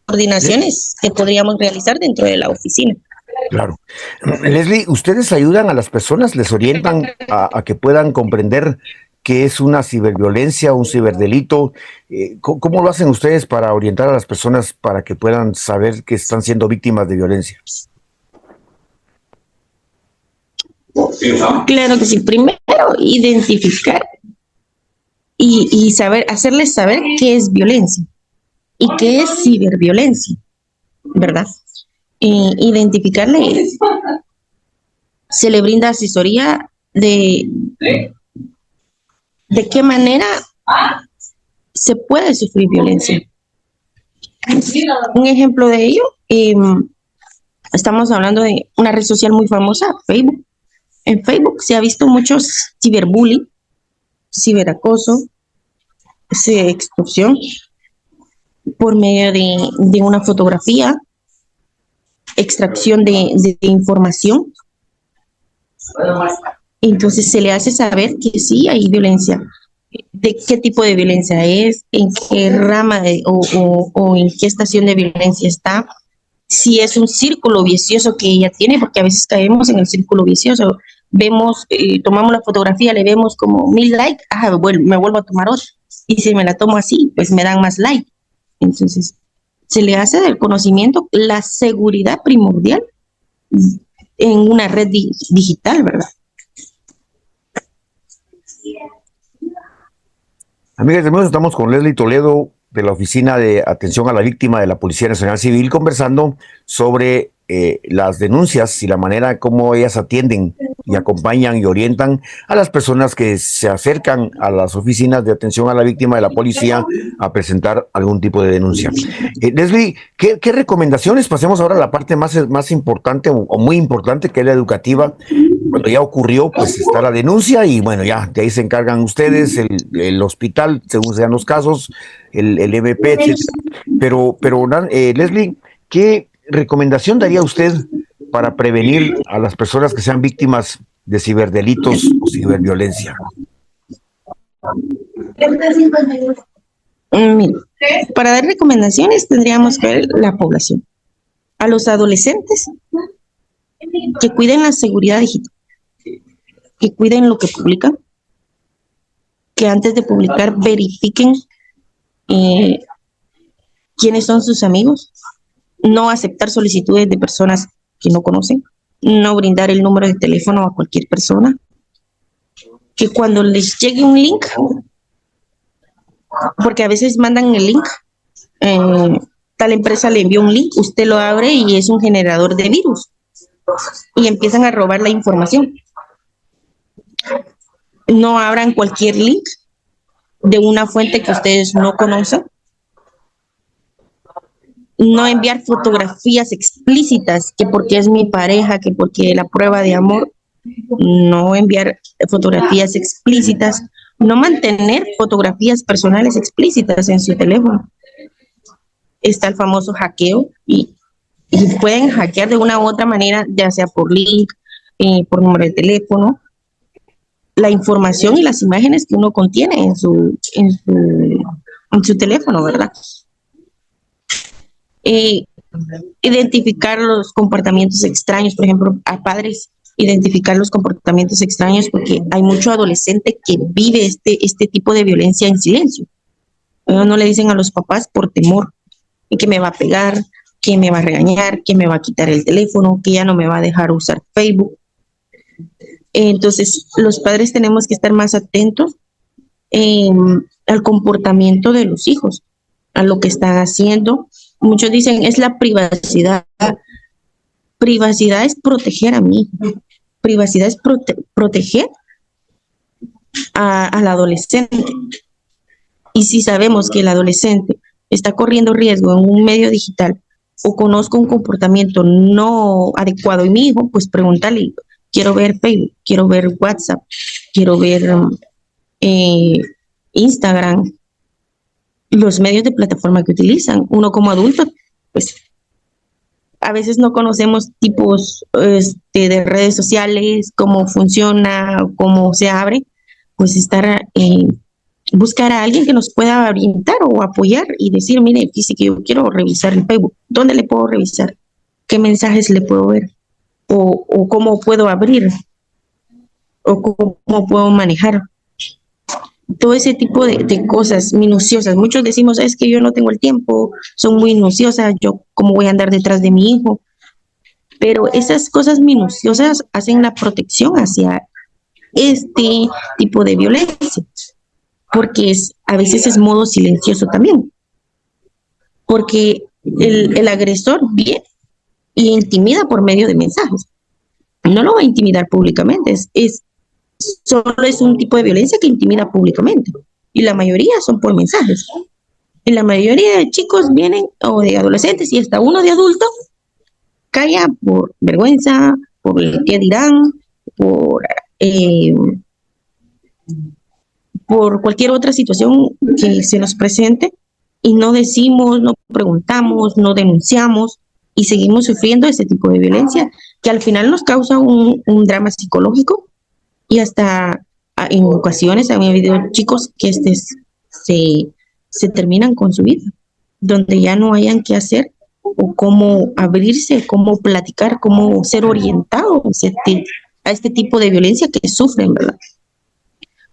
Coordinaciones que podríamos realizar dentro de la oficina. Claro. Leslie, ¿ustedes ayudan a las personas, les orientan a que puedan comprender qué es una ciberviolencia, un ciberdelito? ¿Cómo lo hacen ustedes para orientar a las personas para que puedan saber que están siendo víctimas de violencia? Claro que sí. Primero, identificar y saber, hacerles saber qué es violencia y qué es ciberviolencia, ¿verdad? Identificarle, se le brinda asesoría de qué manera se puede sufrir violencia. Un ejemplo de ello, estamos hablando de una red social muy famosa, Facebook. En Facebook se ha visto muchos ciberbullying, ciberacoso, extorsión por medio de una fotografía, extracción de información. Entonces se le hace saber que sí hay violencia. ¿De qué tipo de violencia es? ¿En qué rama o en qué estación de violencia está? Si es un círculo vicioso que ella tiene, porque a veces caemos en el círculo vicioso vemos, tomamos la fotografía, le vemos como 1000 likes, me vuelvo a tomar otra. Y si me la tomo así, pues me dan más like. Entonces, se le hace del conocimiento la seguridad primordial en una red digital, ¿verdad? Amigas y amigos, estamos con Leslie Toledo de la Oficina de Atención a la Víctima de la Policía Nacional Civil conversando sobre las denuncias y la manera como ellas atienden y acompañan y orientan a las personas que se acercan a las oficinas de atención a la víctima de la policía a presentar algún tipo de denuncia. Leslie, ¿qué recomendaciones? Pasemos ahora a la parte más importante o muy importante, que es la educativa. Cuando ya ocurrió, pues está la denuncia y bueno, ya de ahí se encargan ustedes, el hospital, según sean los casos, el MP, etc. Pero Leslie, ¿qué recomendación daría usted para prevenir a las personas que sean víctimas de ciberdelitos o ciberviolencia? Mire, para dar recomendaciones tendríamos que ver la población. A los adolescentes que cuiden la seguridad digital, que cuiden lo que publican, que antes de publicar verifiquen quiénes son sus amigos, no aceptar solicitudes de personas que no conocen, no brindar el número de teléfono a cualquier persona, que cuando les llegue un link, porque a veces mandan el link, tal empresa le envió un link, usted lo abre y es un generador de virus y empiezan a robar la información. No abran cualquier link de una fuente que ustedes no conocen. No enviar fotografías explícitas, que porque es mi pareja, que porque la prueba de amor. No enviar fotografías explícitas. No mantener fotografías personales explícitas en su teléfono. Está el famoso hackeo y pueden hackear de una u otra manera, ya sea por link, por número de teléfono, la información y las imágenes que uno contiene en su teléfono, ¿verdad? Identificar los comportamientos extraños, por ejemplo, a padres, identificar los comportamientos extraños, porque hay mucho adolescente que vive este tipo de violencia en silencio. No le dicen a los papás por temor, que me va a pegar, que me va a regañar, que me va a quitar el teléfono, que ya no me va a dejar usar Facebook. Entonces, los padres tenemos que estar más atentos al comportamiento de los hijos, a lo que están haciendo. Muchos dicen, es la privacidad. Privacidad es proteger a mí. Privacidad es proteger al adolescente. Y si sabemos que el adolescente está corriendo riesgo en un medio digital o conozco un comportamiento no adecuado en mi hijo, pues pregúntale, quiero ver Facebook, quiero ver WhatsApp, quiero ver Instagram, los medios de plataforma que utilizan. Uno como adulto, pues a veces no conocemos tipos de redes sociales, cómo funciona, cómo se abre, pues buscar a alguien que nos pueda orientar o apoyar y decir, mire, dice que yo quiero revisar el Facebook, ¿dónde le puedo revisar? ¿Qué mensajes le puedo ver? O cómo puedo abrir, o cómo puedo manejar. Todo ese tipo de cosas minuciosas. Muchos decimos, es que yo no tengo el tiempo, son muy minuciosas, yo cómo voy a andar detrás de mi hijo. Pero esas cosas minuciosas hacen la protección hacia este tipo de violencia, porque a veces es modo silencioso también, porque el agresor viene y intimida por medio de mensajes. No lo va a intimidar públicamente, solo es un tipo de violencia que intimida públicamente, y la mayoría son por mensajes. Y la mayoría de chicos vienen, o de adolescentes, y hasta uno de adulto, calla por vergüenza, por el qué dirán, por cualquier otra situación que se nos presente, y no decimos, no preguntamos, no denunciamos, y seguimos sufriendo ese tipo de violencia que al final nos causa un drama psicológico, y hasta en ocasiones han habido chicos que se terminan con su vida, donde ya no hayan qué hacer o cómo abrirse, cómo platicar, cómo ser orientado a este tipo de violencia que sufren, ¿verdad?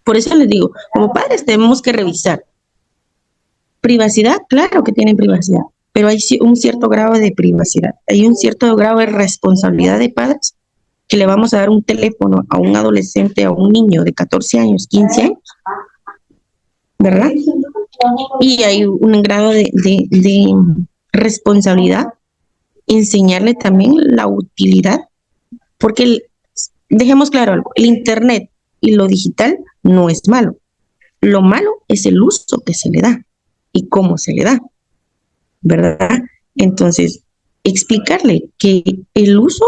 Por eso les digo, como padres tenemos que revisar. Privacidad, claro que tienen privacidad, pero hay un cierto grado de privacidad, hay un cierto grado de responsabilidad de padres que le vamos a dar un teléfono a un adolescente, a un niño de 14 años, 15 años, ¿verdad? Y hay un grado de responsabilidad, enseñarle también la utilidad, porque dejemos claro algo, el Internet y lo digital no es malo, lo malo es el uso que se le da y cómo se le da, ¿verdad? Entonces, explicarle que el uso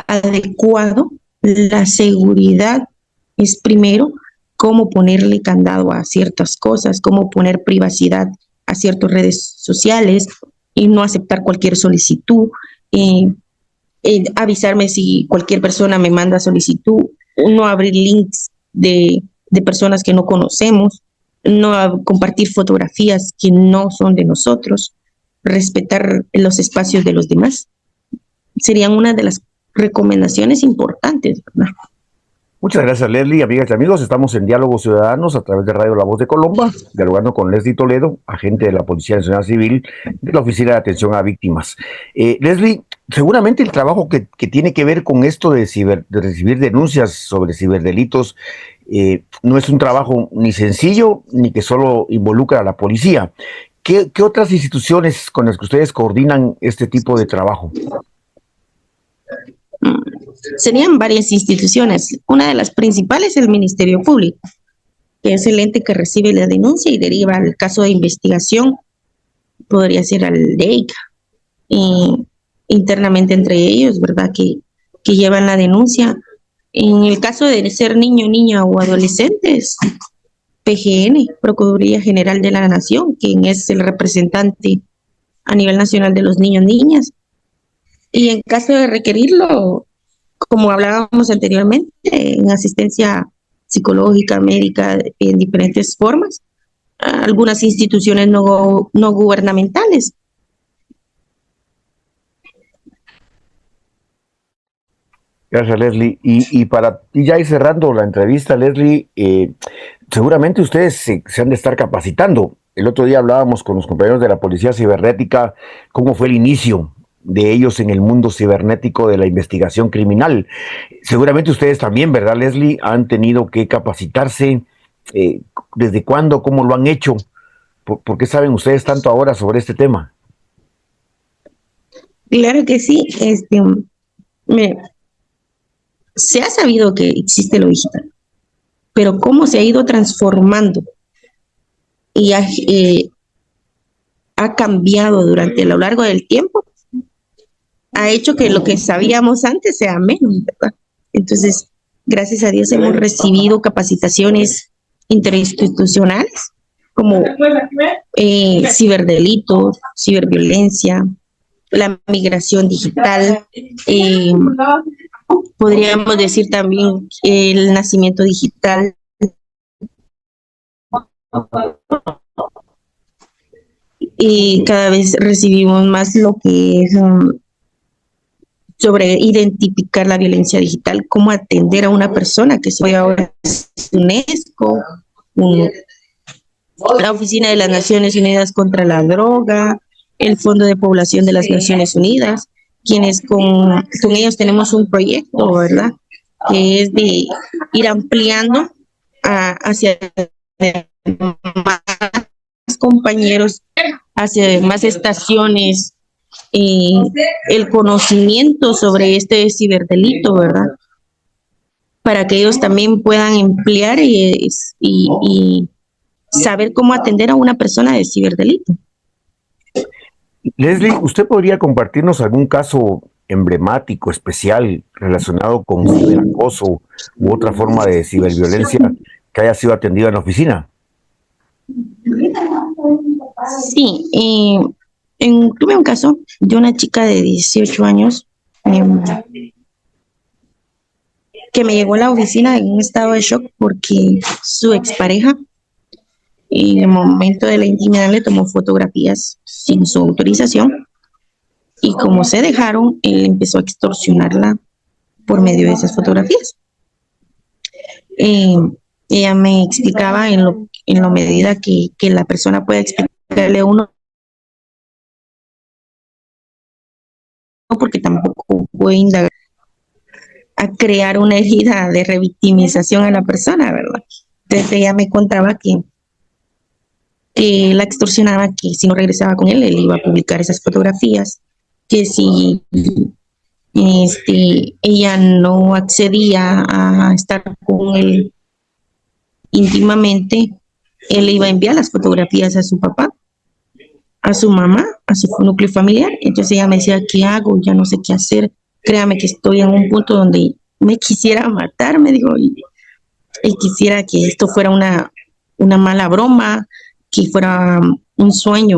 adecuado, la seguridad es primero, cómo ponerle candado a ciertas cosas, cómo poner privacidad a ciertas redes sociales y no aceptar cualquier solicitud, avisarme si cualquier persona me manda solicitud, no abrir links de personas que no conocemos, no compartir fotografías que no son de nosotros, respetar los espacios de los demás. Serían una de las recomendaciones importantes, ¿verdad? Muchas gracias, Leslie. Amigas y amigos, estamos en Diálogos Ciudadanos a través de Radio La Voz de Colomba, dialogando con Leslie Toledo, agente de la Policía Nacional Civil de la Oficina de Atención a Víctimas. Leslie, seguramente el trabajo que tiene que ver con esto de recibir denuncias sobre ciberdelitos no es un trabajo ni sencillo ni que solo involucra a la policía. ¿Qué otras instituciones con las que ustedes coordinan este tipo de trabajo? Serían varias instituciones. Una de las principales es el Ministerio Público, que es el ente que recibe la denuncia y deriva el caso de investigación. Podría ser al DEIC, internamente entre ellos, ¿verdad? Que llevan la denuncia. En el caso de ser niño, niña o adolescentes, PGN, Procuraduría General de la Nación, quien es el representante a nivel nacional de los niños, niñas. Y en caso de requerirlo, como hablábamos anteriormente, en asistencia psicológica, médica, en diferentes formas, algunas instituciones no gubernamentales. Gracias, Leslie. Y para ya ir cerrando la entrevista, Leslie, seguramente ustedes se han de estar capacitando. El otro día hablábamos con los compañeros de la Policía Cibernética, cómo fue el inicio de ellos en el mundo cibernético de la investigación criminal. Seguramente ustedes también, ¿verdad, Leslie? Han tenido que capacitarse. ¿Desde cuándo? ¿Cómo lo han hecho? ¿Por qué saben ustedes tanto ahora sobre este tema? Claro que sí. Se ha sabido que existe lo digital, pero cómo se ha ido transformando y ha cambiado durante lo largo del tiempo, ha hecho que lo que sabíamos antes sea menos, ¿verdad? Entonces, gracias a Dios hemos recibido capacitaciones interinstitucionales como ciberdelitos, ciberviolencia, la migración digital, podríamos decir también el nacimiento digital. Y cada vez recibimos más lo que es sobre identificar la violencia digital, cómo atender a una persona que soy ahora UNESCO, la Oficina de las Naciones Unidas contra la Droga, el Fondo de Población de las Naciones Unidas, quienes con ellos tenemos un proyecto, ¿verdad? Que es de ir ampliando hacia más compañeros, hacia más estaciones, el conocimiento sobre este ciberdelito, ¿verdad? Para que ellos también puedan emplear y saber cómo atender a una persona de ciberdelito. Leslie, ¿usted podría compartirnos algún caso emblemático, especial, relacionado con ciberacoso u otra forma de ciberviolencia que haya sido atendido en la oficina? Sí, tuve un caso de una chica de 18 años que me llegó a la oficina en un estado de shock porque su expareja en el momento de la intimidad le tomó fotografías sin su autorización y como se dejaron, él empezó a extorsionarla por medio de esas fotografías. Eh, Ella me explicaba en la medida que la persona pueda explicarle a uno, porque tampoco puede indagar a crear una herida de revictimización a la persona, ¿verdad? Entonces ella me contaba que la extorsionaba, que si no regresaba con él iba a publicar esas fotografías, que si ella no accedía a estar con él íntimamente, él iba a enviar las fotografías a su papá, a su mamá, a su núcleo familiar. Entonces ella me decía, ¿qué hago? Ya no sé qué hacer. Créame que estoy en un punto donde me quisiera matar, me dijo, y quisiera que esto fuera una mala broma, que fuera un sueño.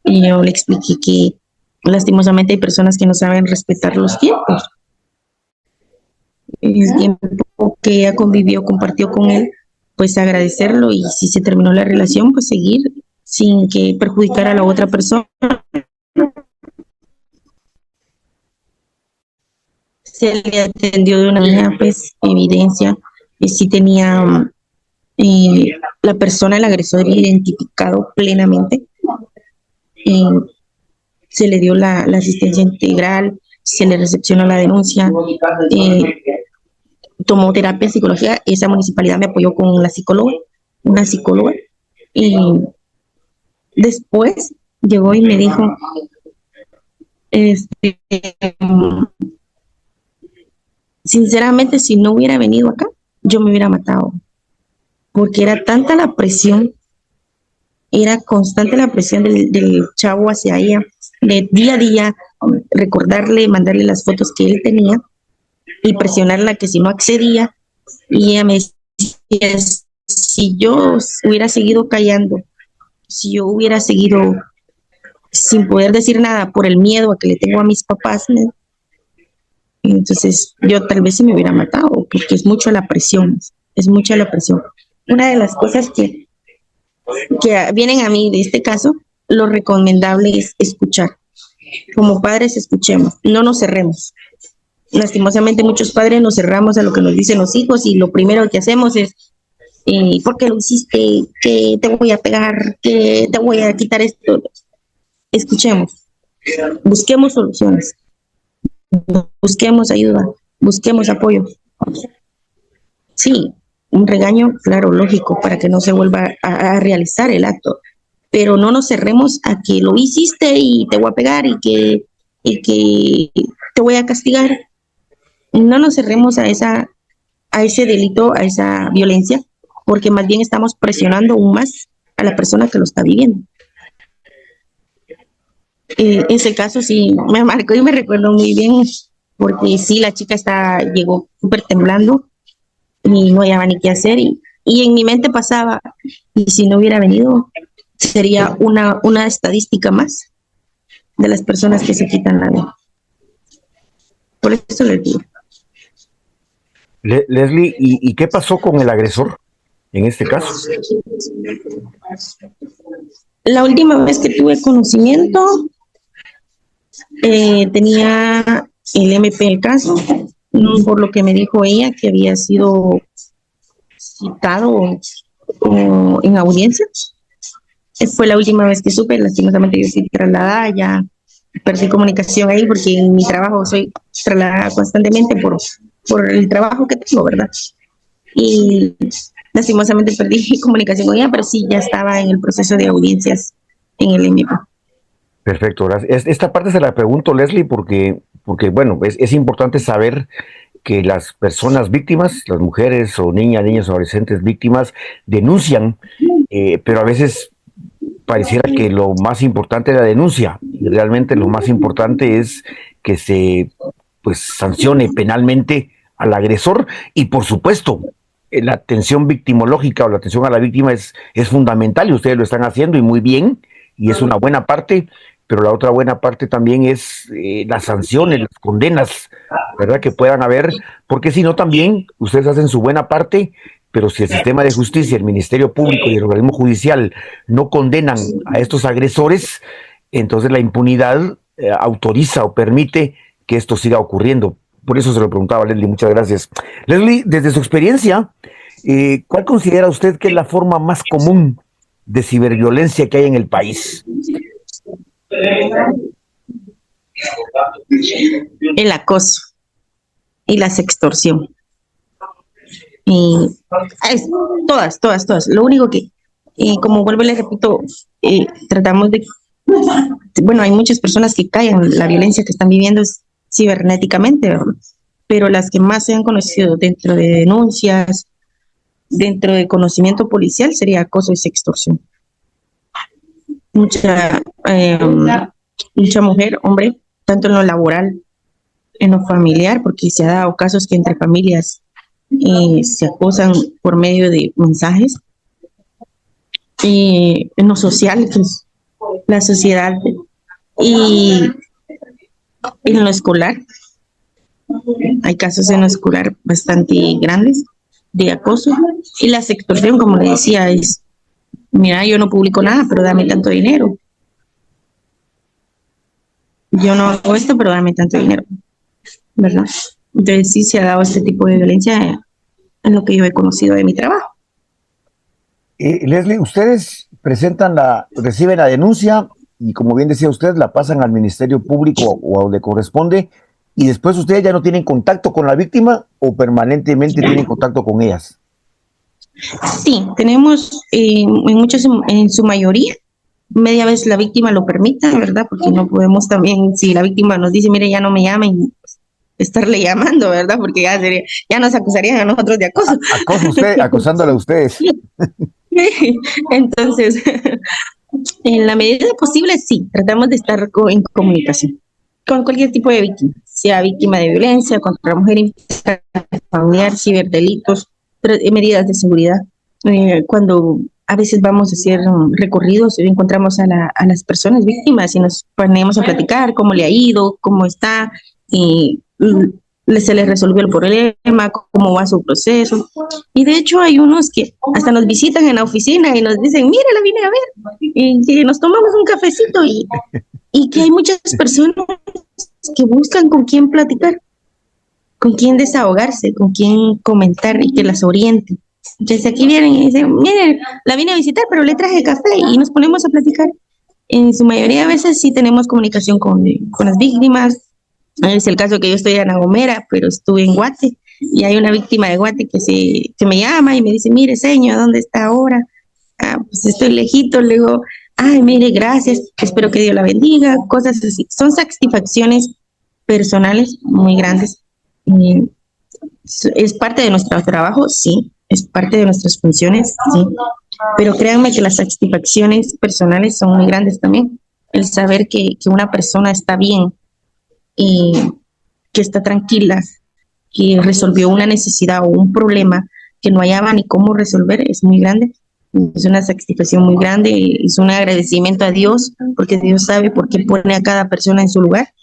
Y yo le expliqué que lastimosamente hay personas que no saben respetar los tiempos. El tiempo que ella convivió, compartió con él, pues agradecerlo, y si se terminó la relación, pues seguir sin que perjudicara a la otra persona. Se le atendió de una manera, pues, evidencia, y sí tenía la persona, el agresor, identificado plenamente. Se le dio la asistencia integral, se le recepcionó la denuncia, tomó terapia psicológica. Esa municipalidad me apoyó con la psicóloga, una psicóloga, y después llegó y me dijo, sinceramente, si no hubiera venido acá, yo me hubiera matado, porque era tanta la presión, era constante la presión del chavo hacia ella, de día a día, recordarle, mandarle las fotos que él tenía y presionarla que si no accedía. Y ella me decía, si yo hubiera seguido callando, si yo hubiera seguido sin poder decir nada por el miedo a que le tengo a mis papás, entonces yo tal vez sí me hubiera matado, porque es mucha la presión, es mucha la presión. Una de las cosas que vienen a mí de este caso, lo recomendable es escuchar. Como padres, escuchemos, no nos cerremos. Lastimosamente muchos padres nos cerramos a lo que nos dicen los hijos, y lo primero que hacemos es, ¿por qué lo hiciste? ¿Que te voy a pegar? ¿Que te voy a quitar esto? Escuchemos, busquemos soluciones, busquemos ayuda, busquemos apoyo. Sí, un regaño, claro, lógico, para que no se vuelva a realizar el acto, pero no nos cerremos a que lo hiciste y te voy a pegar y que te voy a castigar. No nos cerremos a ese delito, a esa violencia, porque más bien estamos presionando aún más a la persona que lo está viviendo. Ese caso sí me marcó y me recuerdo muy bien, porque sí, la chica llegó súper temblando y no hallaba ni qué hacer, y en mi mente pasaba, y si no hubiera venido, sería una estadística más de las personas que se quitan la vida. Por eso les digo. Leslie, ¿y qué pasó con el agresor en este caso? La última vez que tuve conocimiento, tenía el MP el caso, por lo que me dijo ella, que había sido citado en audiencia. Fue la última vez que supe. Lastimosamente yo fui trasladada, ya perdí comunicación ahí, porque en mi trabajo soy trasladada constantemente por el trabajo que tengo, ¿verdad? Y lastimosamente perdí comunicación con ella, pero sí, ya estaba en el proceso de audiencias en el MP. Perfecto, gracias. Esta parte se la pregunto, Leslie, porque bueno, es importante saber que las personas víctimas, las mujeres o niñas, adolescentes víctimas, denuncian, pero a veces pareciera que lo más importante es la denuncia, y realmente lo más importante es que se sancione penalmente al agresor, y por supuesto la atención victimológica o la atención a la víctima es fundamental, y ustedes lo están haciendo y muy bien, y es una buena parte, pero la otra buena parte también es las sanciones, las condenas, ¿verdad?, que puedan haber, porque si no también ustedes hacen su buena parte, pero si el sistema de justicia, el Ministerio Público y el organismo judicial no condenan a estos agresores, entonces la impunidad autoriza o permite que esto siga ocurriendo. Por eso se lo preguntaba, Leslie, muchas gracias. Leslie, desde su experiencia, ¿cuál considera usted que es la forma más común de ciberviolencia que hay en el país? El acoso y la sextorsión. Y todas. Lo único que, como vuelvo y le repito, tratamos de... Bueno, hay muchas personas que caen en la violencia que están viviendo cibernéticamente, ¿verdad? Pero las que más se han conocido dentro de denuncias, dentro de conocimiento policial, sería acoso y sextorsión. Mucha mujer, hombre, tanto en lo laboral, en lo familiar, porque se ha dado casos que entre familias se acosan por medio de mensajes, en lo social, que es la sociedad, y en lo escolar. Hay casos en lo escolar bastante grandes de acoso, y la sextorsión, como le decía, es: mira, yo no publico nada, pero dame tanto dinero. Yo no hago esto, pero dame tanto dinero, ¿verdad? Entonces sí se ha dado este tipo de violencia en lo que yo he conocido de mi trabajo. Leslie, ustedes reciben la denuncia y, como bien decía usted, la pasan al Ministerio Público o a donde corresponde, y después ustedes ya no tienen contacto con la víctima o permanentemente tienen contacto con ellas. Sí, tenemos en su mayoría, media vez la víctima lo permita, ¿verdad? Porque no podemos también, si la víctima nos dice, mire, ya no me llamen, pues, estarle llamando, ¿verdad? Porque ya nos acusarían a nosotros de acoso. Acosándola a ustedes. Entonces, en la medida posible, sí, tratamos de estar en comunicación con cualquier tipo de víctima, sea víctima de violencia contra la mujer, familiar, ciberdelitos, medidas de seguridad. Cuando a veces vamos a hacer recorridos y encontramos a las personas víctimas y nos ponemos a platicar cómo le ha ido, cómo está, se les resolvió el problema, cómo va su proceso. Y de hecho hay unos que hasta nos visitan en la oficina y nos dicen, mira, la vine a ver, y que nos tomamos un cafecito, y que hay muchas personas que buscan con quién platicar, con quién desahogarse, con quién comentar y que las oriente. Entonces aquí vienen y dicen, miren, la vine a visitar, pero le traje café, y nos ponemos a platicar. En su mayoría de veces sí tenemos comunicación con las víctimas. Es el caso que yo estoy en La Gomera, pero estuve en Guate, y hay una víctima de Guate que me llama y me dice, mire, señor, ¿dónde está ahora? Pues estoy lejito. Le digo, ay, mire, gracias, espero que Dios la bendiga, cosas así. Son satisfacciones personales muy grandes. ¿Es parte de nuestro trabajo? Sí. ¿Es parte de nuestras funciones? Sí. Pero créanme que las satisfacciones personales son muy grandes también. El saber que una persona está bien, y que está tranquila, que resolvió una necesidad o un problema que no hallaba ni cómo resolver, es muy grande. Es una satisfacción muy grande, es un agradecimiento a Dios, porque Dios sabe por qué pone a cada persona en su lugar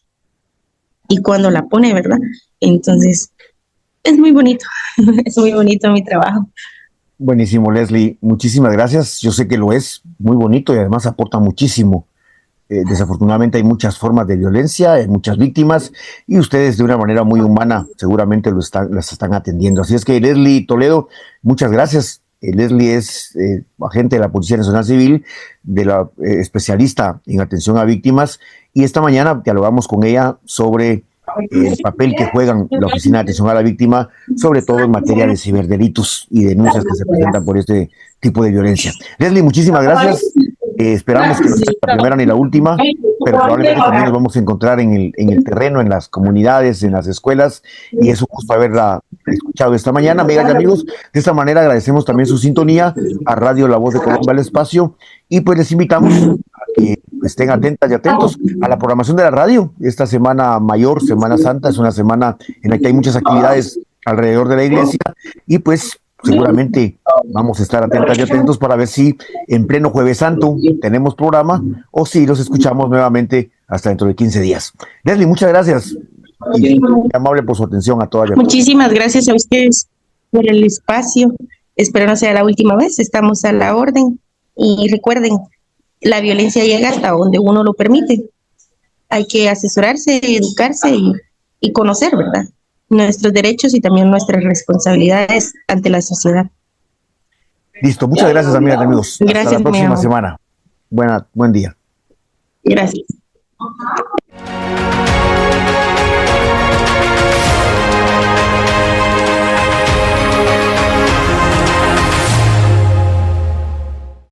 y cuando la pone, ¿verdad? Entonces, es muy bonito, es muy bonito mi trabajo. Buenísimo, Leslie, muchísimas gracias. Yo sé que lo es muy bonito y además aporta muchísimo. Desafortunadamente hay muchas formas de violencia, hay muchas víctimas, y ustedes de una manera muy humana seguramente las están atendiendo. Así es que, Leslie Toledo, muchas gracias. Leslie es agente de la Policía Nacional Civil, especialista en atención a víctimas, y esta mañana dialogamos con ella sobre el papel que juegan la Oficina de Atención a la Víctima, sobre todo en materia de ciberdelitos y denuncias que se presentan por este tipo de violencia. Leslie, muchísimas gracias. Esperamos que no sea la primera ni la última, pero probablemente también nos vamos a encontrar en el terreno, en las comunidades, en las escuelas, y es un gusto haberla escuchado esta mañana, amigas y amigos. De esta manera agradecemos también su sintonía a Radio La Voz de Colombia, El Espacio, y pues les invitamos a que estén atentas y atentos a la programación de la radio. Esta Semana Mayor, Semana Santa, es una semana en la que hay muchas actividades alrededor de la iglesia, y pues seguramente vamos a estar atentas y atentos para ver si en pleno Jueves Santo tenemos programa o si los escuchamos nuevamente hasta dentro de 15 días. Leslie, muchas gracias y muy amable por su atención a todas. Muchísimas gracias a ustedes por el espacio. Espero no sea la última vez. Estamos a la orden y recuerden, la violencia llega hasta donde uno lo permite. Hay que asesorarse, educarse y conocer, ¿verdad? nuestros derechos y también nuestras responsabilidades ante la sociedad. Listo, muchas gracias, amigas y amigos. Gracias, hasta la próxima mi amor. semana. Buen día. Gracias.